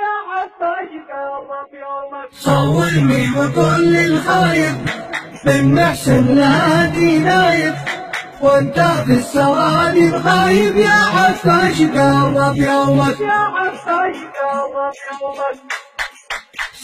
يا عفاش قرب يومك. صورني وقول للخايب بن محسن نادي نايب، وانت في السوالي غايب يا عفاش قرب يومك. يا عفاش قرب يومك.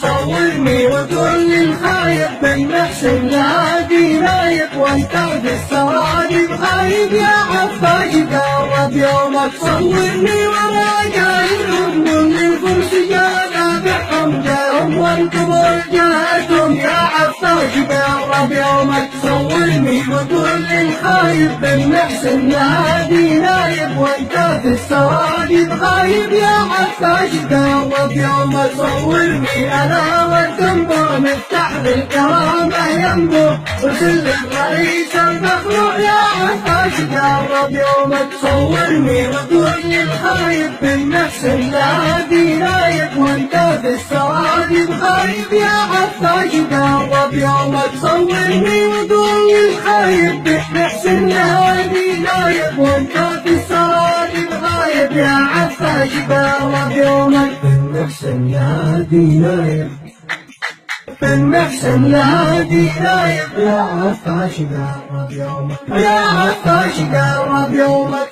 صورني وقول للخايب بن محسن نادي نايب، وانت في السوالي غايب يا عفاش قرب يومك. صورني ورا جايهم من الفرس جانا بحهم جاهم والقبور جاتهم يا عفاش قرب يومك. صورني وقول للخايب بن محسن نادي نايب، وانت في السوالي غايب يا عفاش قرب يومك. صورني انا والدنبر مفتاح بالكرامه ينبر، وسل الرئيس المخلوع يا عفاش قرب يومك. صورني وقول للخايب بن محسن نادي نايب، وانت في السوالي غايب يا عفاش قرب يومك. صورني وقول للخايب بن محسن نادي نايب، وانت في السوالي غايب يا عفاش قرب يومك. بن محسن نادي نايب، بن محسن نادي نايب، يا عفاش قرب يومك، يا عفاش قرب يومك.